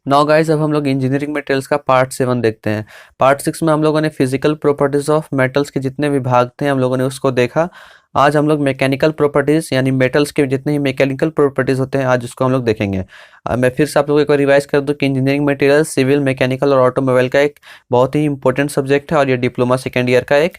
Now guys, अब हम लोग इंजीनियरिंग मटेरियल्स का पार्ट 7 देखते हैं। पार्ट 6 में हम लोगों ने फिजिकल प्रॉपर्टीज ऑफ मेटल्स के जितने विभाग थे हम लोगों ने उसको देखा। आज हम लोग मैकेनिकल प्रॉपर्टीज यानी मेटल्स के जितने ही मैकेनिकल प्रॉपर्टीज होते हैं आज उसको हम लोग देखेंगे। मैं फिर से आप लोगों को रिवाइज कर दूं कि इंजीनियरिंग मटेरियल सिविल, मैकेनिकल और ऑटोमोबाइल का एक बहुत ही इंपॉर्टेंट सब्जेक्ट है और ये डिप्लोमा सेकेंड ईयर का एक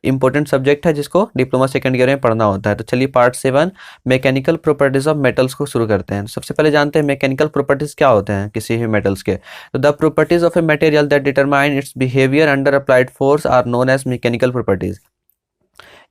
इंपॉर्टेंट सब्जेक्ट है जिसको डिप्लोमा सेकेंड ईयर में पढ़ना होता है। तो चलिए part 7 mechanical properties of metals को शुरू करते हैं। सबसे पहले जानते हैं मैकेनिकल प्रॉपर्टीज क्या होते हैं किसी भी मेटल्स के। तो the properties of a material that determine its behaviour under applied force are known as mechanical properties.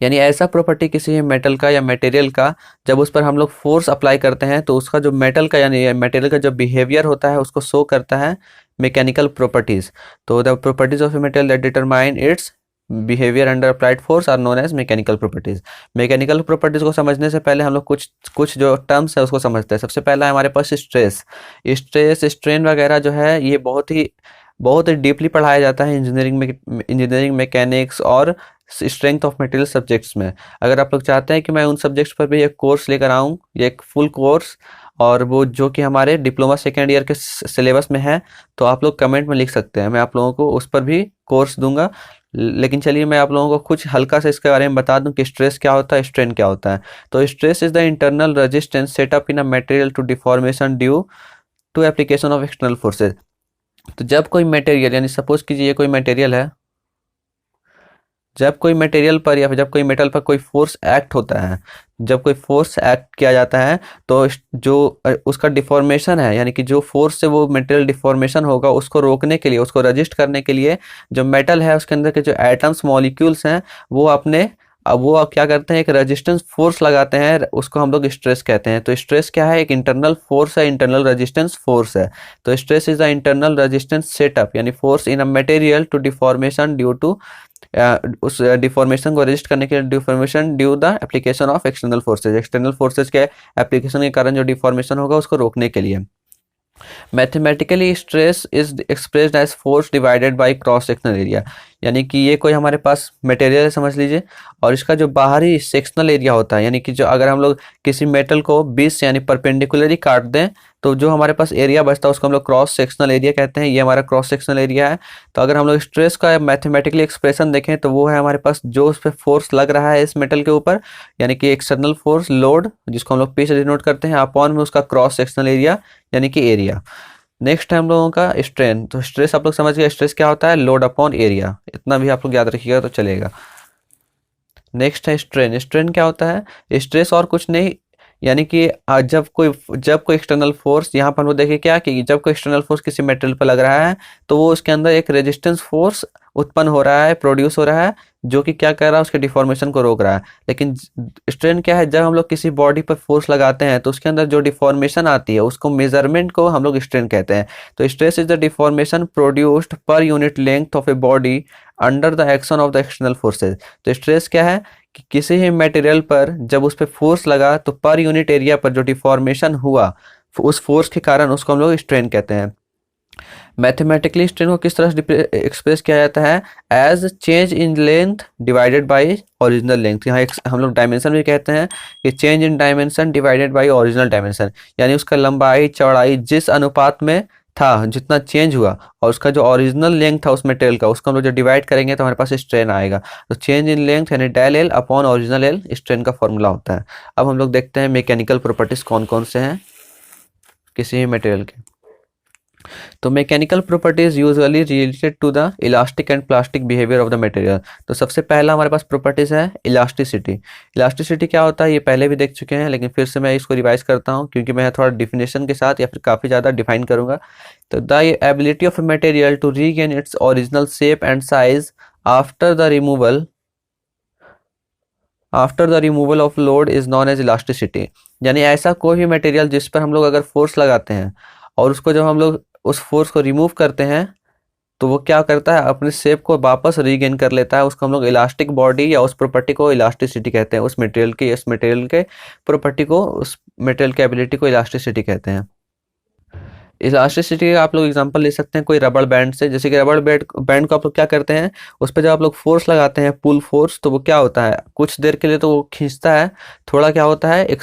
यानी ऐसा प्रॉपर्टी किसी भी मेटल का या मटेरियल का जब उस पर हम लोग फोर्स अप्लाई करते हैं तो उसका जो मेटल का यानी मटेरियल का जो बिहेवियर होता है उसको शो करता है मैकेनिकल प्रॉपर्टीज। तो the properties of a material that determine its behaviour under applied force are known as mechanical properties. Mechanical properties को समझने से पहले हम लोग कुछ कुछ जो टर्म्स है उसको समझते हैं। सबसे पहला है हमारे पास स्ट्रेस। स्ट्रेस स्ट्रेन वगैरह जो है ये बहुत ही डीपली पढ़ाया जाता है इंजीनियरिंग मैकेनिक्स और स्ट्रेंथ ऑफ मटेरियल सब्जेक्ट्स में। अगर आप लोग चाहते हैं कि मैं उन सब्जेक्ट्स पर भी एक कोर्स लेकर आऊँ, ये एक फुल कोर्स, और वो जो कि हमारे डिप्लोमा सेकेंड ईयर के सिलेबस में है, तो आप लोग कमेंट में लिख सकते हैं, मैं आप लोगों को उस पर भी कोर्स दूंगा। लेकिन चलिए मैं आप लोगों को कुछ हल्का सा इसके बारे में बता दूं कि स्ट्रेस क्या होता है, स्ट्रेन क्या होता है। तो stress is the internal resistance set up in a material to deformation due to application of external forces. तो जब कोई मटेरियल यानी सपोज कीजिए कोई मटेरियल है, जब कोई मटेरियल पर या फिर जब कोई मेटल पर कोई फोर्स एक्ट होता है, जब कोई फोर्स एक्ट किया जाता है तो जो उसका डिफॉर्मेशन है यानी कि जो फोर्स से वो मटेरियल डिफॉर्मेशन होगा उसको रोकने के लिए, उसको रजिस्ट करने के लिए जो मेटल है उसके अंदर के जो एटम्स मॉलिक्यूल्स हैं वो अपने अब वो क्या करते हैं, एक रेजिस्टेंस फोर्स लगाते हैं, उसको हम लोग स्ट्रेस कहते हैं। तो स्ट्रेस क्या है, एक इंटरनल फोर्स है, इंटरनल रेजिस्टेंस फोर्स है। तो stress is the internal resistance setup यानी force in a material to deformation due to उस डिफॉर्मेशन को रजिस्ट करने के लिए deformation due the application of external forces, external forces के एप्लीकेशन के कारण जो डिफॉर्मेशन होगा उसको रोकने के लिए। Mathematically stress is expressed as force divided by cross sectional area. यानी कि ये कोई हमारे पास मटेरियल है समझ लीजिए, और इसका जो बाहरी सेक्शनल एरिया होता है यानी कि जो अगर हम लोग किसी मेटल को 20 से यानी परपेंडिकुलरली काट दें तो जो हमारे पास एरिया बचता है उसको हम लोग क्रॉस सेक्शनल एरिया कहते हैं। ये हमारा क्रॉस सेक्शनल एरिया है। तो अगर हम लोग स्ट्रेस का मैथमेटिकली एक्सप्रेशन देखें तो वो है हमारे पास जो उस पर फोर्स लग रहा है इस मेटल के ऊपर, यानी कि एक्सटर्नल फोर्स लोड जिसको हम लोग पी से डिनोट करते हैं, अपॉन में उसका क्रॉस सेक्शनल एरिया यानी कि एरिया। नेक्स्ट है हम लोगों का स्ट्रेन। तो स्ट्रेस आप लोग समझ गए, स्ट्रेस क्या होता है, लोड अपॉन एरिया, इतना भी आप लोग याद रखिएगा तो चलेगा। नेक्स्ट है स्ट्रेन। स्ट्रेन क्या होता है, स्ट्रेस और कुछ नहीं यानी कि जब कोई एक्सटर्नल फोर्स, यहाँ पर हम लोग देखें क्या कि जब कोई एक्सटर्नल फोर्स किसी मेटेरियल पर लग रहा है तो वो उसके अंदर एक रेजिस्टेंस फोर्स उत्पन्न हो रहा है, प्रोड्यूस हो रहा है, जो कि क्या कर रहा है, उसके डिफॉर्मेशन को रोक रहा है। लेकिन स्ट्रेन क्या है, जब हम लोग किसी बॉडी पर फोर्स लगाते हैं तो उसके अंदर जो डिफॉर्मेशन आती है उसको मेजरमेंट को हम लोग स्ट्रेन कहते हैं। तो stress is the deformation produced per unit length of a body under the action of the external forces. तो स्ट्रेस क्या है कि किसी भी मटेरियल पर जब उस पर फोर्स लगा तो पर यूनिट एरिया पर जो डिफॉर्मेशन हुआ उस फोर्स के कारण उसको हम लोग स्ट्रेन कहते हैं। मैथमेटिकली स्ट्रेन को किस तरह से एक्सप्रेस किया जाता है, as change in length divided by original length. यहाँ एक हम लोग डायमेंशन भी कहते हैं कि change in dimension divided by original dimension, यानी उसका लंबाई चौड़ाई जिस अनुपात में था जितना चेंज हुआ और उसका जो ओरिजिनल लेंथ था उस मटेरियल का उसको हम लोग जो डिवाइड करेंगे तो हमारे पास स्ट्रेन आएगा। तो चेंज इन लेंथ यानी del L upon original L strain का फॉर्मूला होता है। अब हम लोग देखते हैं मैकेनिकल प्रॉपर्टीज कौन कौन से हैं किसी भी मटेरियल के। तो mechanical properties usually related to the elastic and plastic behaviour of the material. तो सबसे पहला हमारे पास प्रॉपर्टीज है इलास्टिसिटी। इलास्टिसिटी क्या होता है ये पहले भी देख चुके हैं, लेकिन फिर से मैं इसको रिवाइज करता हूँ क्योंकि मैं थोड़ा डिफिनेशन के साथ या फिर काफ़ी ज़्यादा डिफाइन करूँगा। तो the ability of a material to regain its original shape and size after the removal of load is known as elasticity. यानी ऐसा कोई भी मटेरियल जिस पर हम लोग अगर फोर्स लगाते हैं और उसको जब हम लोग उस फोर्स को रिमूव करते हैं तो वो क्या करता है, अपने शेप को वापस रीगेन कर लेता है। उसको हम लोग इलास्टिक बॉडी या उस प्रॉपर्टी को इलास्टिसिटी कहते हैं। उस मटेरियल के प्रॉपर्टी को, उस मटेरियल के एबिलिटी को इलास्टिसिटी कहते हैं। इलास्टिसिटी का आप लोग एग्जांपल ले सकते हैं कोई रबड़ बैंड से। जैसे कि रबड़ बैंड को आप लोग क्या करते हैं, उस पर जब आप लोग फोर्स लगाते हैं पुल फोर्स, तो वो क्या होता है कुछ देर के लिए तो वो खींचता है, थोड़ा क्या होता है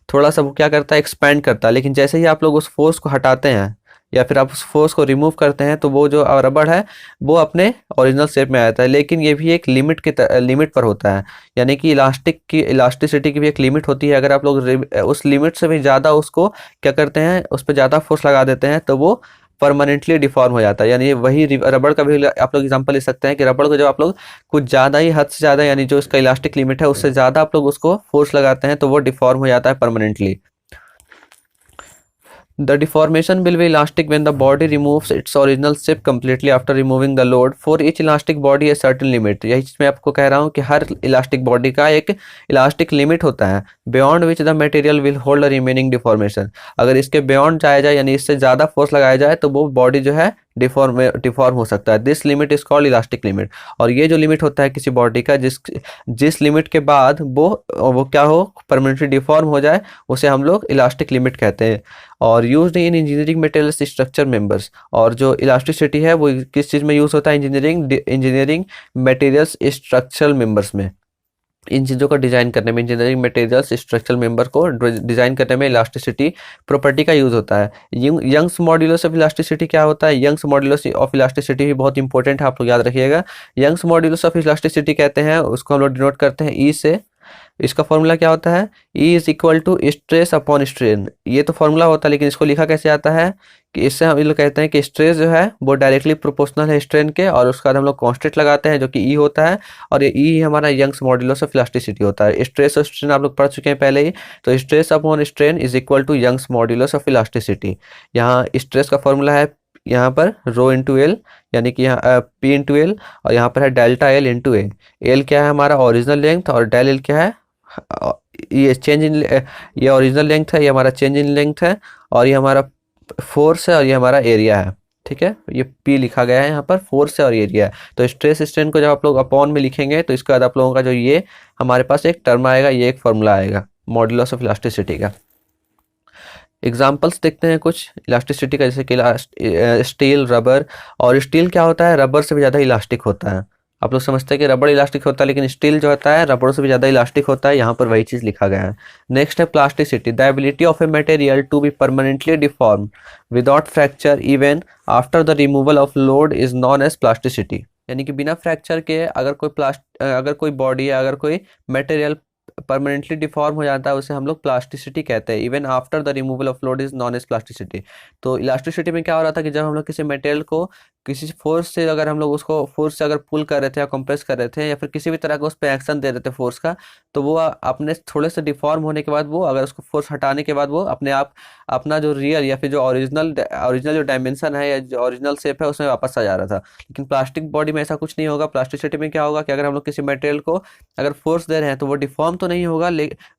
थोड़ा सा वो क्या करता है एक्सपैंड करता है। लेकिन जैसे ही आप लोग उस फोर्स को हटाते हैं या फिर आप उस फोर्स को रिमूव करते हैं तो वो जो रबड़ है वो अपने ओरिजिनल शेप में आता है। लेकिन ये भी एक लिमिट पर होता है, यानी कि इलास्टिसिटी की भी एक लिमिट होती है। अगर आप लोग उस लिमिट से भी ज़्यादा उसको क्या करते हैं, उस पर ज़्यादा फोर्स लगा देते हैं तो वो परमानेंटली डिफॉर्म हो जाता है। यानी वही रबड़ का भी आप लोग एग्जांपल ले सकते हैं कि रबड़ को जब आप लोग कुछ ज़्यादा ही हद से ज़्यादा, यानी जो इसका इलास्टिक लिमिट है उससे ज़्यादा आप लोग उसको फोर्स लगाते हैं तो वो डिफॉर्म हो जाता है permanently. The deformation will be elastic when the body removes its original shape completely after removing the load. For each elastic body a certain limit. यही चीज़ मैं आपको कह रहा हूँ कि हर इलास्टिक बॉडी का एक इलास्टिक लिमिट होता है, beyond which the material will hold a remaining deformation. अगर इसके beyond जाया जाए यानी इससे ज़्यादा फोर्स लगाया जाए तो वो बॉडी जो है डिफॉर्म हो सकता है। This limit is called elastic limit. और ये जो लिमिट होता है किसी बॉडी का, जिस लिमिट के बाद वो क्या हो, परमानेंटली डिफॉर्म हो जाए, उसे हम लोग इलास्टिक लिमिट कहते हैं। और used in engineering materials structure members. और जो इलास्टिसिटी है वो किस चीज़ में यूज़ होता है, इंजीनियरिंग मटेरियल्स स्ट्रक्चरल मेंबर्स में। इन चीज़ों को डिज़ाइन करने में, इंजीनियरिंग मटेरियल्स स्ट्रक्चरल मेंबर को डिज़ाइन करने में इलास्टिसिटी प्रॉपर्टी का यूज़ होता है। यंग्स मॉड्यूलस ऑफ इलास्टिसिटी क्या होता है? यंग्स मॉड्यूलस ऑफ इलास्टिसिटी भी बहुत इंपॉर्टेंट है, आप लोग याद रखिएगा। यंग्स मॉड्यूलस ऑफ इलास्टिसिटी कहते हैं, उसको हम लोग डिनोट करते हैं ई से। इसका फॉर्मूला क्या होता है? E is equal to stress upon strain. ये तो फॉर्मूला होता है, लेकिन इसको लिखा कैसे आता है कि इससे हम लोग कहते हैं कि स्ट्रेस जो है वो डायरेक्टली प्रोपोर्शनल है स्ट्रेन के, और उसका हम लोग कांस्टेंट लगाते हैं जो कि ई होता है, और ये ई हमारा यंग्स मॉड्यूलस ऑफ इलास्टिसिटी होता है। स्ट्रेस और स्ट्रेन आप लोग पढ़ चुके हैं पहले ही, तो stress upon strain is equal to Young's modulus of elasticity. यहाँ स्ट्रेस का फॉर्मूला है यहाँ पर रो इंटू एल, यानी कि यहाँ पी इंटू एल, और यहाँ पर है डेल्टा एल इंटू ए। एल क्या है हमारा ओरिजिनल लेंथ, और डेल एल क्या है, ये चेंज इन, ये ओरिजिनल लेंथ है, ये हमारा चेंज इन लेंथ है, और ये हमारा फोर्स है, और ये हमारा एरिया है। ठीक है, ये P लिखा गया है यहाँ पर, फोर्स है और एरिया है। तो स्ट्रेस स्ट्रेन को जब आप लोग अपॉन में लिखेंगे तो इसके बाद आप लोगों का जो ये हमारे पास एक टर्म आएगा, ये एक फॉर्मूला आएगा मॉड्यूलस ऑफ इलास्टिसिटी का। एग्जाम्पल्स देखते हैं कुछ इलास्टिसिटी का, जैसे कि स्टील, रबर। और स्टील क्या होता है, रबर से भी ज़्यादा इलास्टिक होता है। आप लोग समझते हैं कि रबर इलास्टिक होता है, लेकिन स्टील जो होता है रबड़ से भी ज़्यादा इलास्टिक होता है। यहाँ पर वही चीज़ लिखा गया है। नेक्स्ट है plasticity. The ability of a material to be permanently deform without fracture even after the removal of load is known as plasticity. यानी कि बिना फ्रैक्चर के अगर कोई बॉडी या अगर कोई मटेरियल परमानेंटली डिफॉर्म हो जाता है उसे हम लोग प्लास्टिसिटी कहते हैं। Even after the removal of load is known as plasticity. तो इलास्टिसिटी में क्या हो रहा था कि जब हम लोग किसी मटेरियल को किसी फोर्स से, अगर हम लोग उसको फोर्स से अगर पुल कर रहे थे या कंप्रेस कर रहे थे या फिर किसी भी तरह का उस पर एक्शन दे रहे थे फोर्स का, तो वो अपने थोड़े से डिफॉर्म होने के बाद वो, अगर उसको फोर्स हटाने के बाद वो अपने आप अपना जो रियल या फिर जो ओरिजिनल जो डायमेंशन है या जो ओरिजिनल शेप है उसमें वापस आ जा रहा था। लेकिन प्लास्टिक बॉडी में ऐसा कुछ नहीं होगा। प्लास्टिसिटी में क्या होगा कि अगर हम लोग किसी मटेरियल को अगर फोर्स दे रहे हैं तो वो डिफॉर्म तो नहीं होगा,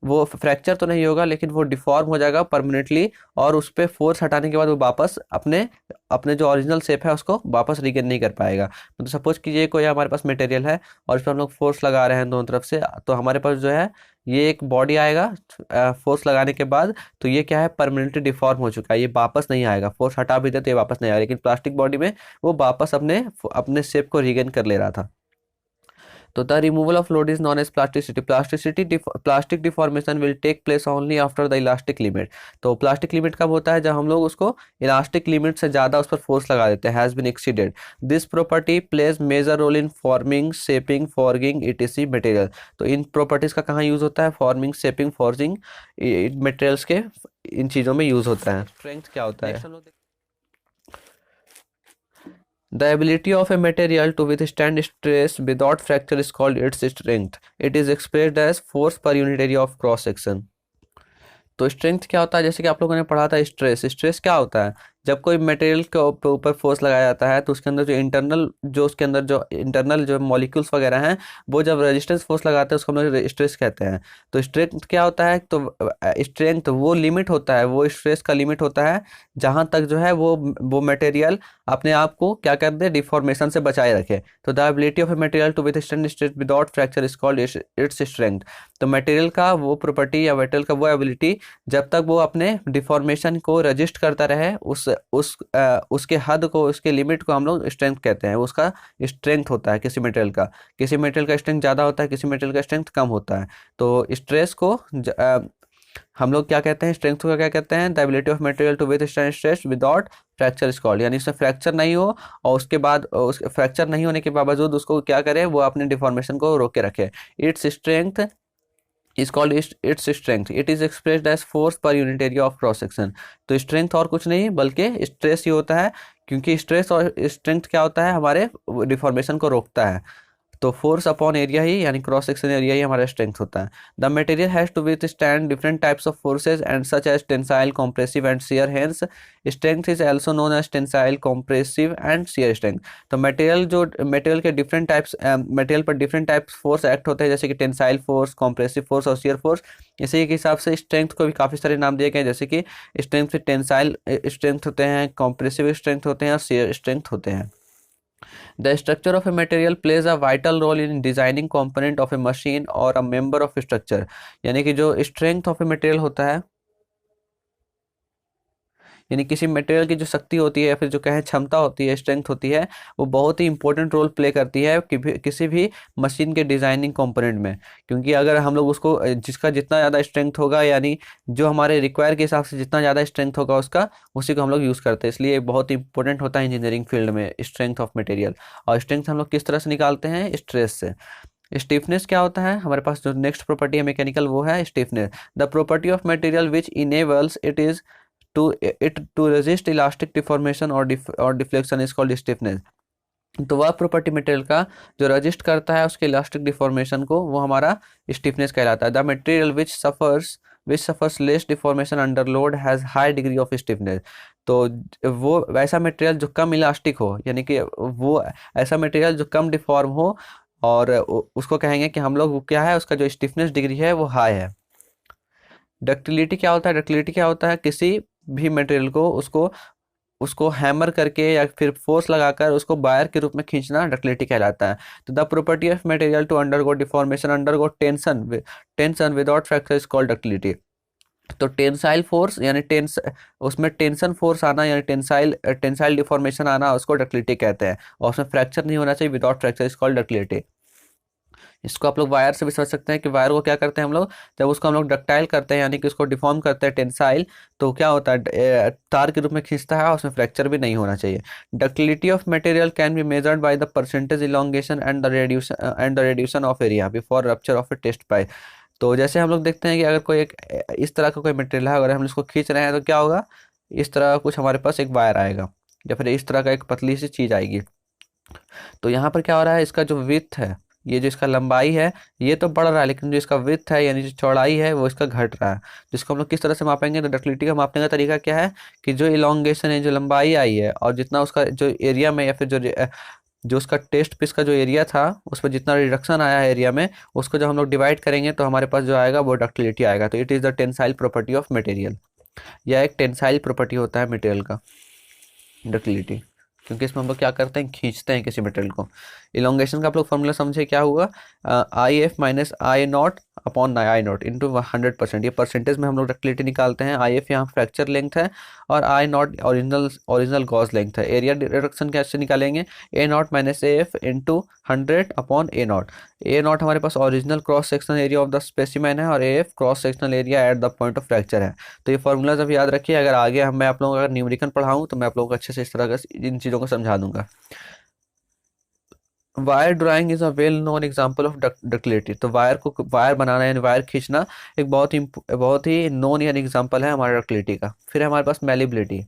वो फ्रैक्चर तो नहीं होगा, लेकिन वो डिफॉर्म हो जाएगा परमानेंटली, और उस पर फोर्स हटाने के बाद वो वापस अपने अपने जो ओरिजिनल शेप है उसको वापस रिगेन नहीं कर पाएगा। तो सपोज कीजिए कोई हमारे पास मटेरियल है और इस पर हम लोग फोर्स लगा रहे हैं दोनों तरफ से, तो हमारे पास जो है ये एक बॉडी आएगा फोर्स लगाने के बाद, तो ये क्या है, परमानेंटली डिफॉर्म हो चुका है, ये वापस नहीं आएगा। फोर्स हटा भी दे तो ये वापस नहीं आएगा, लेकिन प्लास्टिक बॉडी में वो वापस अपने अपने शेप को रिगेन कर ले रहा था। तो the removal of load is known as plasticity. Plastic deformation will take place only after the elastic limit. तो प्लास्टिक लिमिट कब होता है, जब हम लोग उसको इलास्टिक लिमिट से ज़्यादा उस पर फोर्स लगा देते हैं, has been exceeded. This property plays major role in forming, shaping, forging etc material. तो इन प्रॉपर्टीज़ का कहाँ यूज़ होता है, फॉर्मिंग, शेपिंग, फॉर्जिंग मटेरियल्स के इन चीज़ों में यूज़ होता है। स्ट्रेंथ क्या होता है? The ability of a material to withstand stress without fracture is called its strength. It is expressed as force per unit area of cross section. तो strength क्या होता है, जैसे कि आप लोगों ने पढ़ा था स्ट्रेस। स्ट्रेस क्या होता है, जब कोई मटेरियल के ऊपर फोर्स लगाया जाता है तो उसके अंदर उसके अंदर जो इंटरनल जो मॉलिक्यूल्स वगैरह हैं वो जब रेजिस्टेंस फोर्स लगाते हैं उसको हम लोग स्ट्रेस कहते हैं। तो स्ट्रेंथ क्या होता है, तो स्ट्रेंथ वो लिमिट होता है, वो स्ट्रेस का लिमिट होता है जहाँ तक जो है वो मटेरियल अपने आप को क्या कर दे, डिफॉर्मेशन से बचाए रखे। तो the ability of a material to withstand stress without fracture is called its strength. तो मटेरियल का वो प्रॉपर्टी या मटेरियल का वो एबिलिटी जब तक वो अपने डिफॉर्मेशन को रजिस्ट करता रहे, उसके हद को, उसके लिमिट को हम लोग स्ट्रेंथ कहते हैं। उसका स्ट्रेंथ होता है किसी मटेरियल का स्ट्रेंथ ज़्यादा होता है, किसी मटेरियल का स्ट्रेंथ कम होता है। तो स्ट्रेस को हम लोग क्या कहते हैं, स्ट्रेंथ को क्या कहते हैं, the ability of material to withstand stress without fracture is called, यानी इसमें फ्रैक्चर नहीं हो और उसके बाद उस फ्रैक्चर नहीं होने के बावजूद उसको क्या करे, वो अपने डिफॉर्मेशन को रोक के रखे। Its strength is called its strength, it is expressed as force per unit area of cross section. तो स्ट्रेंथ और कुछ नहीं बल्कि स्ट्रेस ही होता है, क्योंकि स्ट्रेस और स्ट्रेंथ क्या होता है, हमारे डिफॉर्मेशन को रोकता है। तो फोर्स अपॉन एरिया ही यानी क्रॉस सेक्शन एरिया ही हमारा स्ट्रेंथ होता है। The material has to withstand different types of forces and such as tensile, compressive and shear, hence strength is also known as tensile, compressive and shear strength. तो material के different types, material पर different types force act होते हैं, जैसे कि tensile force, compressive force और shear force. इसी के हिसाब से स्ट्रेंथ को भी काफ़ी सारे नाम दिए गए हैं, जैसे कि स्ट्रेंथ से टेंसाइल स्ट्रेंथ होते हैं, कॉम्प्रेसिव स्ट्रेंथ होते हैं और शियर स्ट्रेंथ होते हैं। The structure of a material plays a vital role in designing component of a machine or a member of a structure। यानी कि जो strength of a material होता है, यानी किसी मटेरियल की जो शक्ति होती है या फिर जो कहें क्षमता होती है, स्ट्रेंथ होती है, वो बहुत ही इंपॉर्टेंट रोल प्ले करती है किसी भी मशीन के डिज़ाइनिंग कंपोनेंट में। क्योंकि अगर हम लोग उसको जिसका जितना ज़्यादा स्ट्रेंथ होगा, यानी जो हमारे रिक्वायर के हिसाब से जितना ज़्यादा स्ट्रेंथ होगा उसका, उसी को हम लोग यूज़ करते हैं। इसलिए बहुत इंपॉर्टेंट होता है इंजीनियरिंग फील्ड में स्ट्रेंथ ऑफ मटेरियल। और स्ट्रेंथ हम लोग किस तरह से निकालते हैं, स्ट्रेस से। स्टिफनेस क्या होता है, हमारे पास जो नेक्स्ट प्रॉपर्टी है मैकेनिकल, वो है stiffness. The property of material which enables to resist elastic deformation और डिफ्लेक्शन इज कॉल्ड स्टिफनेस। तो वह प्रॉपर्टी मटेरियल का जो रजिस्ट करता है उसके इलास्टिक डिफॉर्मेशन को, वो हमारा स्टिफनेस कहलाता है। The material which suffers less deformation under load has high degree of stiffness. तो वो वैसा मटेरियल जो कम इलास्टिक हो, यानी कि वो ऐसा मटेरियल जो कम डिफॉर्म हो, और उसको कहेंगे कि हम लोग क्या है, उसका जो स्टिफनेस डिग्री है वो हाई है। डक्टिलिटी क्या होता है, डक्टिलिटी क्या होता है, किसी भी मटेरियल को उसको उसको हैमर करके या फिर फोर्स लगाकर उसको वायर के रूप में खींचना डक्टिलिटी कहलाता है। तो the property of material to undergo deformation undergo tension without fracture is called ductility. तो टेंसाइल फोर्स यानी उसमें टेंशन फोर्स आना, यानी टेंसाइल डिफॉर्मेशन आना, उसको डक्टिलिटी कहते हैं। और उसमें फ्रैक्चर नहीं होना चाहिए, without fracture is called ductility. इसको आप लोग वायर से भी समझ सकते हैं कि वायर को क्या करते हैं हम लोग, जब उसको हम लोग डक्टाइल करते हैं यानी कि उसको डिफॉर्म करते हैं टेंसाइल, तो क्या होता है, तार के रूप में खींचता है और उसमें फ्रैक्चर भी नहीं होना चाहिए। Ductility of material can be measured by the percentage elongation and the reduction of area before rupture of a test pipe. तो जैसे हम लोग देखते हैं कि अगर कोई एक इस तरह का कोई मटेरियल है, अगर हम इसको खींच रहे हैं तो क्या होगा, इस तरह कुछ हमारे पास एक वायर आएगा या फिर इस तरह का एक पतली सी चीज़ आएगी। तो यहाँ पर क्या हो रहा है, इसका जो विड्थ है, ये जो इसका लंबाई है ये तो बढ़ रहा है, लेकिन जो इसका विड्थ है यानी जो चौड़ाई है वो इसका घट रहा है। जिसको हम लोग किस तरह से मापेंगे, तो डक्टिलिटी का मापने का तरीका क्या है कि जो इलोंगेशन है, जो लंबाई आई है, और जितना उसका जो एरिया में या फिर जो उसका टेस्ट पीस का जो एरिया था उस पर जितना रिडक्शन आया है एरिया में, उसको जब हम लोग डिवाइड करेंगे तो हमारे पास जो आएगा वो डक्टिलिटी आएगा। तो it is the tensile property of material. यह एक टेंसाइल प्रॉपर्टी होता है मटेरियल का, डक्टिलिटी, क्योंकि इसमें हम लोग क्या करते हैं, खींचते हैं किसी मटेरियल को। इलोंगेशन का आप लोग फॉर्मूला समझे, क्या हुआ, I F minus I not upon I not into 100%। ये परसेंटेज में हम लोग डक्टिलिटी निकालते हैं। आई एफ यहाँ फ्रैक्चर लेंथ है और I not original gauge length है। एरिया रिडक्शन कैसे निकालेंगे, A not minus A F into 100 upon A not. A not हमारे पास original cross sectional area of the specimen है और A F cross sectional area at the point of fracture है। तो ये फॉर्मूला जब याद रखिए, अगर आगे मैं आप लोगों को अगर न्यूमेरिकल पढ़ाऊँ तो मैं आप लोगों को अच्छे से इस तरह का इन चीज़ों को समझा दूंगा। Wire drawing is a well known example of ductility. तो वायर बनाना यानी वायर खींचना एक बहुत ही नोन यानी एग्जांपल है हमारे डक्टिलिटी का। फिर है हमारे पास मैलिबिलिटी।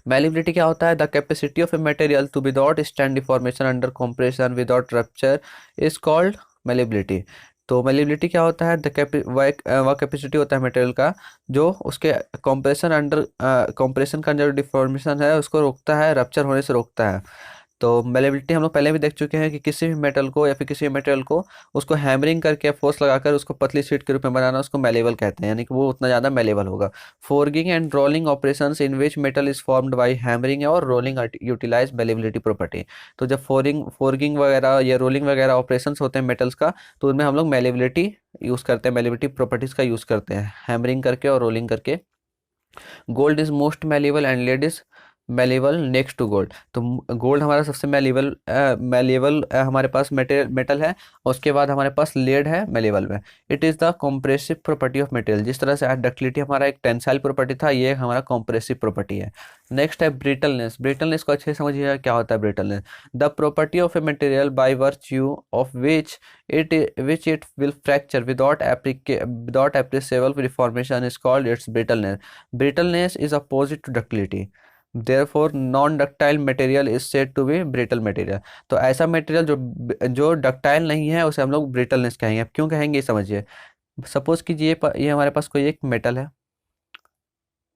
मैलिबिलिटी क्या होता है, the capacity of a material to without stand deformation under compression without rupture is called malleability. तो मैलिबिलिटी क्या होता है, वह कैपेसिटी होता है मटेरियल का जो उसके कॉम्प्रेशन का जो डिफॉर्मेशन है उसको रोकता है, रप्चर होने से रोकता है। तो मेलेबिलिटी हम लोग पहले भी देख चुके हैं कि किसी भी मेटल को या फिर किसी मटेरियल को उसको हैमरिंग करके फोर्स लगाकर उसको पतली शीट के रूप में बनाना, उसको मेलेबल कहते हैं, यानी कि वो उतना ज़्यादा मेलेबल होगा। Forging and rolling operations in which metal is formed by hammering और रोलिंग यूटिलाइज मेलेबिलिटी प्रॉपर्टी। तो जब फोर्गिंग वगैरह या रोलिंग वगैरह ऑपरेशंस होते हैं मेटल्स का, तो उनमें हम लोग मेलेबिलिटी यूज़ करते हैं, मेलेबिलिटी प्रॉपर्टीज़ का यूज़ करते हैं हैमरिंग करके और रोलिंग करके। Gold is most malleable and lead is malleable next to gold. तो गोल्ड हमारा सबसे मेलेबल हमारे पास मेटल है, उसके बाद हमारे पास लेड है मेलेबल में। It is the compressive property of material. जिस तरह से डक्टिलिटी हमारा एक टेंसाइल प्रॉपर्टी था, ये हमारा कॉम्प्रेसिव प्रॉपर्टी है। नेक्स्ट है ब्रिटलनेस। ब्रिटलनेस को अच्छे से समझिएगा क्या होता है brittleness. The property of a material by virtue of which it will fracture without appreciable deformation is called its brittleness. Brittleness is opposite to ductility, therefore non ductile material is said to be brittle material. तो ऐसा material जो ductile नहीं है उसे हम लोग brittleness कहेंगे। अब क्यों कहेंगे ये समझिए। सपोज कीजिए ये हमारे पास कोई एक मेटल है,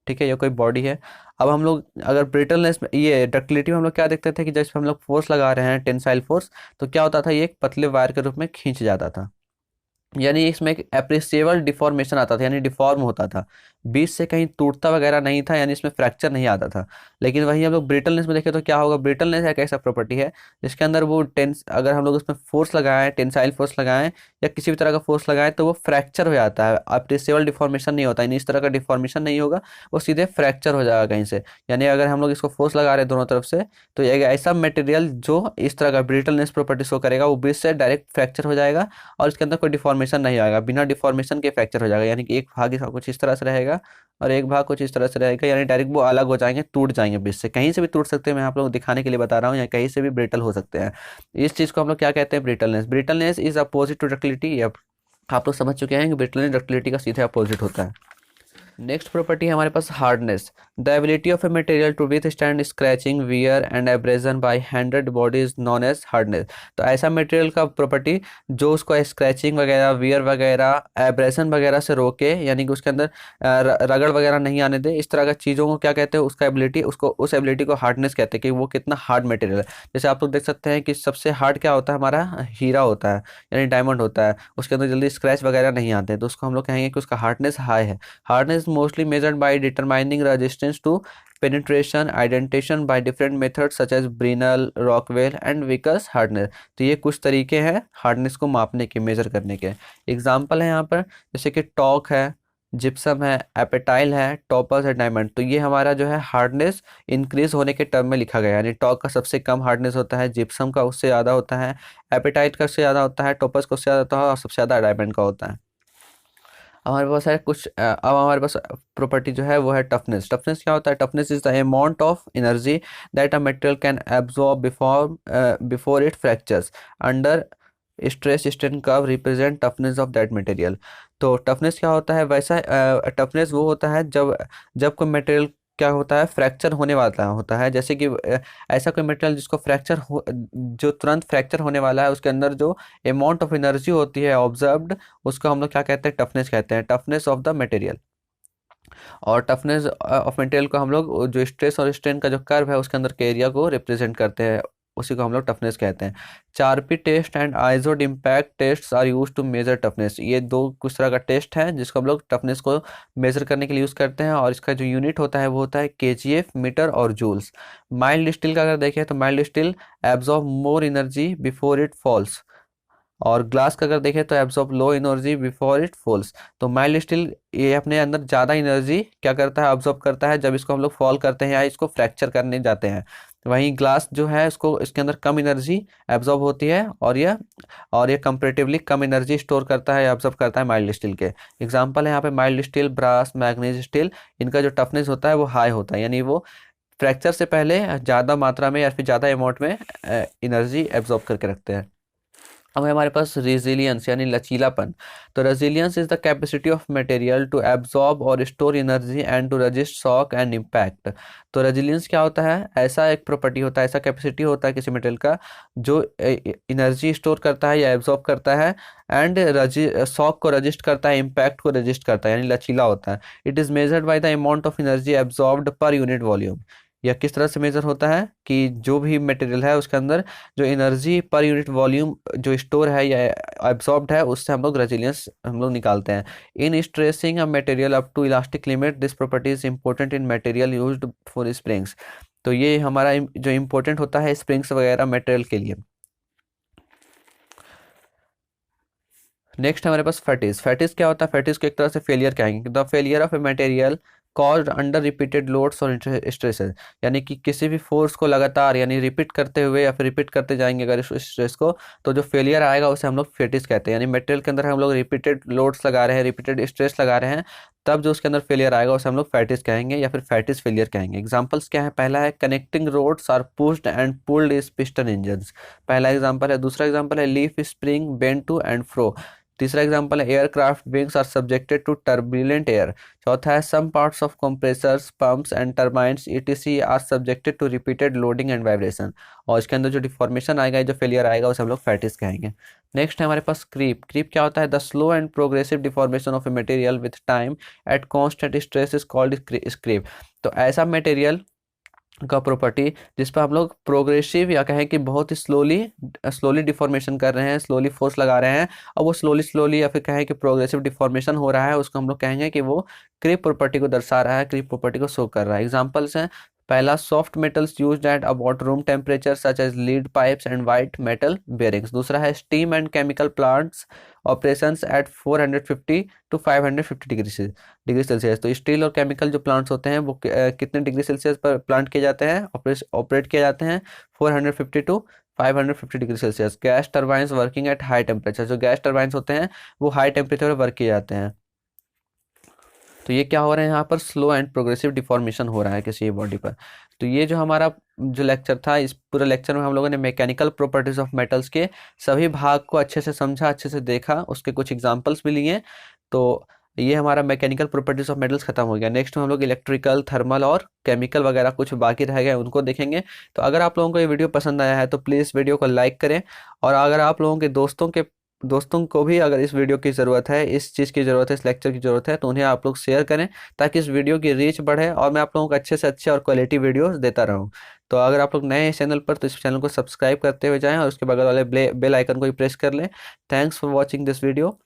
ठीक है, ये कोई बॉडी है। अब हम लोग अगर ब्रिटलनेस में, ये डक्टिलिटी में हम लोग क्या देखते थे कि जब हम लोग फोर्स लगा रहे हैं टेंसाइल फोर्स, तो क्या होता था, ये एक पतले वायर के रूप में खींच जाता था, यानी इसमें एक एप्रिसिएबल डिफॉर्मेशन आता था, यानी डिफॉर्म होता था, बीच से कहीं टूटता वगैरह नहीं था, यानी इसमें फ्रैक्चर नहीं आता था। लेकिन वहीं हम लोग ब्रिटलनेस में देखें तो क्या होगा, ब्रिटलनेस एक ऐसा प्रॉपर्टी है जिसके अंदर वो टेंस अगर हम लोग उसमें फोर्स लगाएं, टेंसाइल फोर्स लगाएं या किसी भी तरह का फोर्स लगाएं, तो वो फ्रैक्चर हो जाता है, एप्रिसिएबल डिफॉर्मेशन नहीं होता, यानी इस तरह का डिफॉर्मेशन नहीं होगा, वो सीधे फ्रैक्चर हो जाएगा कहीं से। यानी अगर हम लोग इसको फोर्स लगा रहे हैं दोनों तरफ से, तो एक ऐसा मटेरियल जो इस तरह का ब्रिटलनेस प्रॉपर्टी शो करेगा, वो बीच से डायरेक्ट फ्रैक्चर हो जाएगा और इसके अंदर कोई डिफॉर्मेशन नहीं आएगा, बिना डिफॉर्मेशन के फ्रैक्चर हो जाएगा। यानी कि एक भाग इसका कुछ इस तरह से रहेगा और एक भाग कुछ इस तरह से रहेगा, यानी डायरेक्ट वो अलग हो जाएंगे, टूट जाएंगे बीच से, कहीं से भी टूट सकते हैं, मैं आप लोगों को दिखाने के लिए बता रहा हूँ, या कहीं से भी ब्रिटल हो सकते हैं। इस चीज़ को हम लोग क्या कहते हैं, brittleness. Brittleness is opposite to ductility. आप लोग समझ चुके हैं कि ब्रिटलनेस डक्टिलिटी का सीधे अपोजिट होता है। नेक्स्ट प्रॉपर्टी है हमारे पास hardness. The ability of a material to withstand scratching, wear and abrasion by hardened body is known as hardness. तो ऐसा मटेरियल का प्रॉपर्टी जो उसको स्क्रैचिंग वगैरह, वियर वगैरह, एब्रेजन वगैरह से रोके, यानी कि उसके अंदर रगड़ वगैरह नहीं आने दे, इस तरह का चीज़ों को क्या कहते हैं, उसका एबिलिटी, उसको उस एबिलिटी को हार्डनेस कहते हैं, कि वो कितना हार्ड मटेरियल है। जैसे आप लोग देख सकते हैं कि सबसे हार्ड क्या होता है, हमारा हीरा होता है, यानी डायमंड होता है, उसके अंदर जल्दी स्क्रैच वगैरह नहीं आते, तो उसको हम लोग कहेंगे कि उसका हार्डनेस हाई है। Hardness is mostly measured by determining resistance to penetration, identification by different methods such as Brinell, Rockwell and Vickers hardness। तो ये कुछ तरीके हैं हार्डनेस को मापने के, मेजर करने के। एग्जाम्पल है यहाँ पर, जैसे कि टॉक है, जिप्सम है, एपेटाइल है, टॉपर्स है, डायमंड। तो ये हमारा जो है हार्डनेस इंक्रीज होने के टर्म में लिखा गया है, यानी टॉक का सबसे कम हार्डनेस होता है, जिप्सम का उससे ज़्यादा होता है, एपेटाइट का उससे ज़्यादा होता है, टॉपर्स का उससे ज़्यादा होता है और सबसे ज़्यादा डायमंड का होता है। हमारे पास है कुछ अब हमारे पास प्रॉपर्टी जो है वो है टफनेस। टफनेस क्या होता है, toughness is the amount of energy that a material can absorb before it fractures under stress strain curve represent toughness of that material. तो टफनेस क्या होता है, वैसा टफनेस वो होता है जब जब कोई मटेरियल क्या होता है, फ्रैक्चर होने वाला होता है। जैसे कि ऐसा कोई मटेरियल जिसको जो तुरंत फ्रैक्चर होने वाला है, उसके अंदर जो अमाउंट ऑफ एनर्जी होती है ऑब्जर्व्ड, उसको हम लोग क्या कहते हैं, टफनेस कहते हैं, टफनेस ऑफ द मटेरियल। और टफनेस ऑफ मटेरियल को हम लोग जो स्ट्रेस और स्ट्रेन का जो कर्व है उसके अंदर के एरिया को रिप्रेजेंट करते हैं, उसी को हम लोग टफनेस कहते हैं। Charpy test and Izod impact test are use to measure toughness. ये दो कुछ तरह का टेस्ट है जिसको हम लोग टफनेस को मेजर करने के लिए यूज़ करते हैं, और इसका जो यूनिट होता है वो होता है केजीएफ, मीटर और जूल्स। माइल्ड स्टील का अगर देखें तो mild steel absorb more energy before it falls, और ग्लास का अगर देखें तो absorb low energy before it falls. तो माइल्ड स्टील ये अपने अंदर ज़्यादा एनर्जी क्या करता है, ऑब्जॉर्ब करता है जब इसको हम लोग फॉल करते हैं या इसको फ्रैक्चर करने जाते हैं। वहीं ग्लास जो है इसको, इसके अंदर कम एनर्जी एब्जॉर्ब होती है, और ये कंपेरेटिवली कम एनर्जी स्टोर करता है, एब्जॉर्ब करता है माइल्ड स्टील के। एग्जांपल है यहाँ पे mild steel, brass, manganese steel. इनका जो टफनेस होता है वो हाई होता है, यानी वो फ्रैक्चर से पहले ज़्यादा मात्रा में या फिर ज़्यादा अमाउंट में एनर्जी एब्जॉर्ब करके रखते हैं। अब है हमारे पास रेजिलियंस यानी लचीलापन। तो resilience is the capacity of material to absorb और store energy and to resist shock and impact. तो रेजिलियंस क्या होता है, ऐसा एक प्रॉपर्टी होता है, ऐसा कैपेसिटी होता है किसी मटेरियल का जो एनर्जी स्टोर करता है या एब्जॉर्ब करता है, एंड शॉक को रजिस्ट करता है, इम्पैक्ट को रजिस्ट करता है, यानी लचीला होता है। It is measured by the amount of energy absorbed per unit volume. या किस तरह से मेजर होता है कि जो भी मटेरियल है उसके अंदर जो एनर्जी पर यूनिट वॉल्यूम जो स्टोर है या एब्जॉर्ब्ड है, उससे हम लोग रेजिलियंस हम लोग निकालते हैं। In stressing a material up to elastic limit this property is important in material used for springs. तो ये हमारा जो इम्पोर्टेंट होता है स्प्रिंग्स वगैरह मटेरियल के लिए। नेक्स्ट हमारे पास फैटिस। फैटिस क्या होता है, फैटिस को एक तरह से फेलियर कहेंगे। The failure of a material caused under repeated loads और स्ट्रेसेस, यानी कि किसी भी फोर्स को लगातार यानी रिपीट करते हुए या फिर रिपीट करते जाएंगे अगर इस स्ट्रेस को, तो जो फेलियर आएगा उसे हम लोग फेटिस कहते हैं। यानी मटेरियल के अंदर हम लोग रिपीटेड लोड्स लगा रहे हैं, रिपीटेड स्ट्रेस लगा रहे हैं, तब जो उसके अंदर फेलियर आएगा उसे हम लोग फैटिस कहेंगे या फिर फैटिस फेलियर कहेंगे। एग्जांपल्स क्या है? पहला है connecting rods are pushed and pulled is piston engines, पहला एग्जांपल है। दूसरा एग्जांपल है leaf spring bend to and fro. तीसरा एग्जांपल है aircraft wings are subjected to turbulent air. चौथा है some parts of compressors pumps and turbines etc are subjected to repeated loading and vibration. और इसके अंदर जो डिफॉर्मेशन आएगा, जो फेलियर आएगा, उसे हम लोग फैटिस कहेंगे। नेक्स्ट है हमारे पास क्रीप। क्रीप क्या होता है? The slow and progressive deformation of a material with time at constant stress is called creep. तो ऐसा मटेरियल का प्रॉपर्टी जिस पर हम लोग प्रोग्रेसिव या कहें कि बहुत ही स्लोली स्लोली डिफॉर्मेशन कर रहे हैं, स्लोली फोर्स लगा रहे हैं, और वो स्लोली स्लोली या फिर कहें कि प्रोग्रेसिव डिफॉर्मेशन हो रहा है, उसको हम लोग कहेंगे कि वो क्रीप प्रॉपर्टी को दर्शा रहा है, क्रीप प्रॉपर्टी को शो कर रहा है। एग्जांपल्स हैं, पहला soft metals used at about room temperature such as lead pipes and white metal bearings. दूसरा है steam and chemical plants operations at 450 to 550 degree Celsius. तो स्टील और केमिकल जो प्लांट्स होते हैं वो कितने डिग्री सेल्सियस पर प्लांट किए जाते हैं, ऑपरेट किए जाते हैं? 450 to 550 degree Celsius. Gas turbines working at high temperature, जो गैस टर्बाइंस होते हैं वो हाई टेम्परेचर पर वर्क किए जाते हैं। तो ये क्या हो रहा है? यहाँ पर स्लो एंड प्रोग्रेसिव डिफॉर्मेशन हो रहा है किसी बॉडी पर। तो ये जो हमारा जो लेक्चर था, इस पूरे लेक्चर में हम लोगों ने मैकेनिकल प्रॉपर्टीज ऑफ मेटल्स के सभी भाग को अच्छे से समझा, अच्छे से देखा, उसके कुछ एग्जांपल्स भी लिए। तो ये हमारा मैकेनिकल प्रॉपर्टीज ऑफ मेटल्स खत्म हो गया। नेक्स्ट में हम लोग इलेक्ट्रिकल, थर्मल और केमिकल वगैरह कुछ बाकी रह गए, उनको देखेंगे। तो अगर आप लोगों को ये वीडियो पसंद आया है तो प्लीज़ वीडियो को लाइक करें, और अगर आप लोगों के दोस्तों को भी अगर इस वीडियो की ज़रूरत है, इस चीज़ की ज़रूरत है, इस लेक्चर की ज़रूरत है, तो उन्हें आप लोग शेयर करें ताकि इस वीडियो की रीच बढ़े और मैं आप लोगों को अच्छे से अच्छे और क्वालिटी वीडियोस देता रहूं। तो अगर आप लोग नए हैं इस चैनल पर तो इस चैनल को सब्सक्राइब करते हुए जाएं और उसके बगल वाले बेल आइकन को भी प्रेस कर लें। Thanks for watching this video.